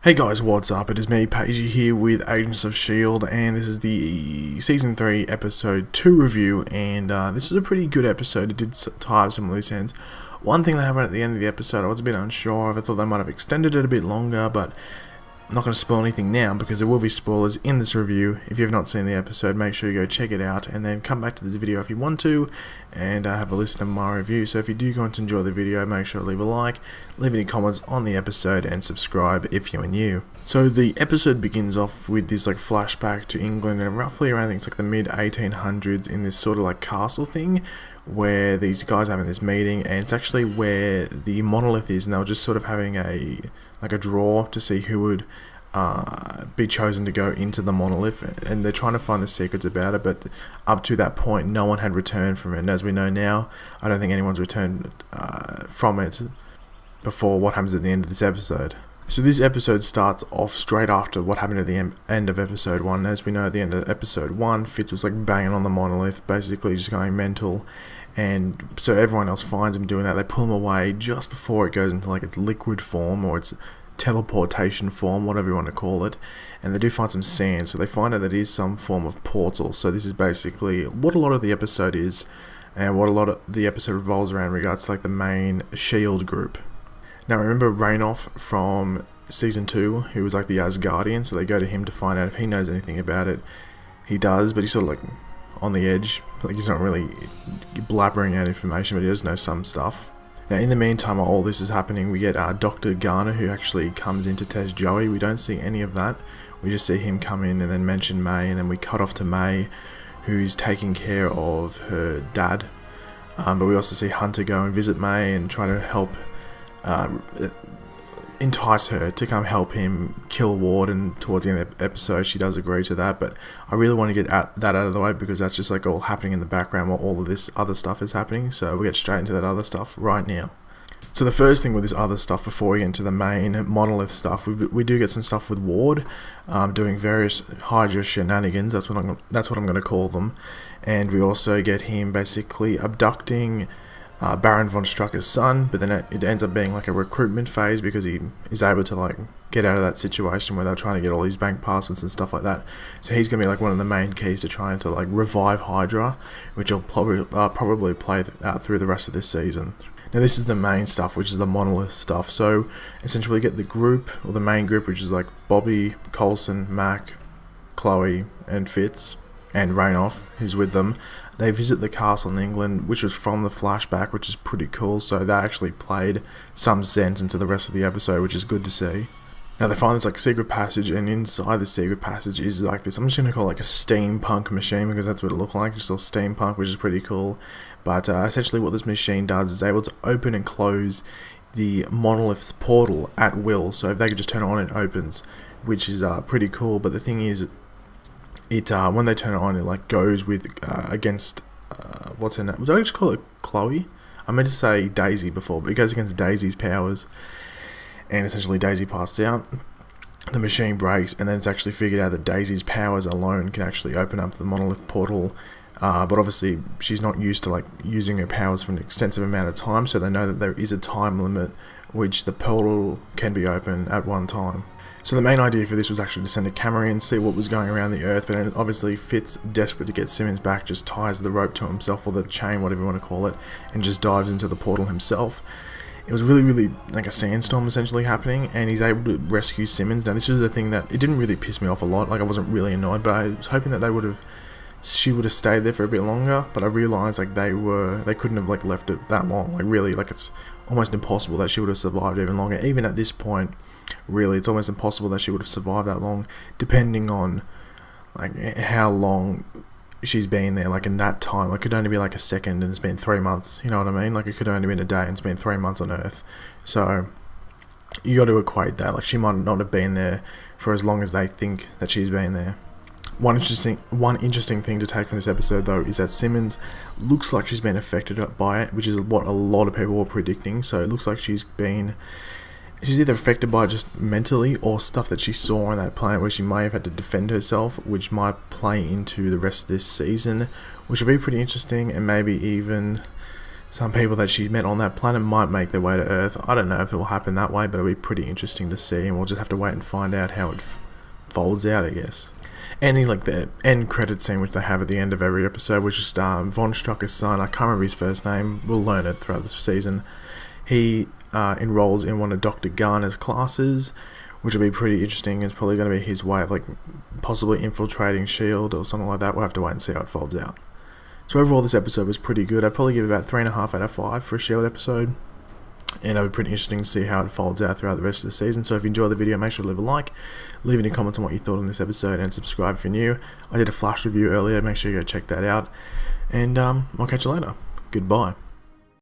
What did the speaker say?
Hey guys, what's up? It is me, Paigey, here with Agents of S.H.I.E.L.D, and this is the Season 3, Episode 2 review, and this was a pretty good episode. It did tie up some loose ends. One thing that happened at the end of the episode, I was a bit unsure of. I thought they might have extended it a bit longer, but I'm not going to spoil anything now because there will be spoilers in this review. If you have not seen the episode, make sure you go check it out and then come back to this video if you want to and have a listen to my review. So if you do go on to enjoy the video, make sure to leave a like, leave any comments on the episode and subscribe if you are new. So the episode begins off with this flashback to England and roughly around, I think it's like the mid 1800s, in this sort of castle thing where these guys are having this meeting, and it's actually where the monolith is, and they were just sort of having a draw to see who would be chosen to go into the monolith, and they're trying to find the secrets about it, but up to that point no one had returned from it, and as we know now, I don't think anyone's returned from it before what happens at the end of this episode. So this episode starts off straight after what happened at the end of episode 1. As we know, at the end of episode 1, Fitz was banging on the monolith, basically just going mental, and so everyone else finds him doing that. They pull him away just before it goes into its liquid form, or its teleportation form, whatever you want to call it, and they do find some sand, so they find out that it is some form of portal. So this is basically what a lot of the episode is, and what a lot of the episode revolves around in regards to the main S.H.I.E.L.D group. Now remember Rainoff from season 2, who was the Asgardian, so they go to him to find out if he knows anything about it. He does, but he's sort of on the edge, he's not really blabbering out information, but he does know some stuff. Now in the meantime, while all this is happening, we get Dr. Garner, who actually comes in to test Joey. We don't see any of that, we just see him come in and then mention May, and then we cut off to May, who's taking care of her dad, but we also see Hunter go and visit May and try to help entice her to come help him kill Ward, and towards the end of the episode she does agree to that. But I really want to get that out of the way because that's just all happening in the background while all of this other stuff is happening, so we'll get straight into that other stuff right now. So the first thing with this other stuff, before we get into the main monolith stuff, we do get some stuff with Ward doing various Hydra shenanigans. That's what I'm going to call them. And we also get him basically abducting Baron von Strucker's son, but then it ends up being a recruitment phase because he is able to get out of that situation where they're trying to get all these bank passwords and stuff like that. So he's going to be one of the main keys to trying to revive Hydra, which will probably play out through the rest of this season. Now this is the main stuff, which is the monolith stuff. So essentially we get the group, or the main group, which is Bobby, Coulson, Mac, Chloe and Fitz, and Rainoff, who's with them. They visit the castle in England, which was from the flashback, which is pretty cool, so that actually played some sense into the rest of the episode, which is good to see. Now they find this secret passage, and inside the secret passage is this, I'm just going to call it a steampunk machine, because that's what it looked like, just all steampunk, which is pretty cool. But essentially what this machine does is able to open and close the monolith's portal at will, so if they could just turn it on, it opens, which is pretty cool. But the thing is, it when they turn it on, it goes with against what's her name? Did I just call it Chloe? I meant to say Daisy before, but it goes against Daisy's powers, and essentially Daisy passes out. The machine breaks, and then it's actually figured out that Daisy's powers alone can actually open up the monolith portal. But obviously she's not used to using her powers for an extensive amount of time, so they know that there is a time limit which the portal can be open at one time. So the main idea for this was actually to send a camera in, see what was going around the earth, but obviously Fitz, desperate to get Simmons back, just ties the rope to himself, or the chain, whatever you want to call it, and just dives into the portal himself. It was really a sandstorm essentially happening, and he's able to rescue Simmons. Now this is the thing that, it didn't really piss me off a lot, I wasn't really annoyed, but I was hoping that she would have stayed there for a bit longer, but I realised they couldn't have left it that long, really, it's almost impossible that she would have survived even longer. Even at this point, really, it's almost impossible that she would have survived that long, depending on how long she's been there. In that time, it could only be a second and it's been 3 months, you know what I mean? It could only been a day and it's been 3 months on Earth. So you got to equate that, she might not have been there for as long as they think that she's been there. One interesting thing to take from this episode, though, is that Simmons looks like she's been affected by it, which is what a lot of people were predicting. So it looks like she's either affected by it just mentally, or stuff that she saw on that planet where she may have had to defend herself, which might play into the rest of this season, which will be pretty interesting, and maybe even some people that she met on that planet might make their way to Earth. I don't know if it will happen that way, but it'll be pretty interesting to see, and we'll just have to wait and find out how it folds out, I guess. And then, like, the end credit scene which they have at the end of every episode, which is Von Strucker's son. I can't remember his first name. We'll learn it throughout the season. He enrolls in one of Dr. Garner's classes, which will be pretty interesting. It's probably going to be his way of, like, possibly infiltrating S.H.I.E.L.D. or something like that. We'll have to wait and see how it folds out. So overall, this episode was pretty good. I'd probably give it about 3.5 out of 5 for a S.H.I.E.L.D. episode. And it'll be pretty interesting to see how it folds out throughout the rest of the season. So if you enjoyed the video, make sure to leave a like, leave any comments on what you thought on this episode, and subscribe if you're new. I did a flash review earlier, make sure you go check that out. And I'll catch you later. Goodbye.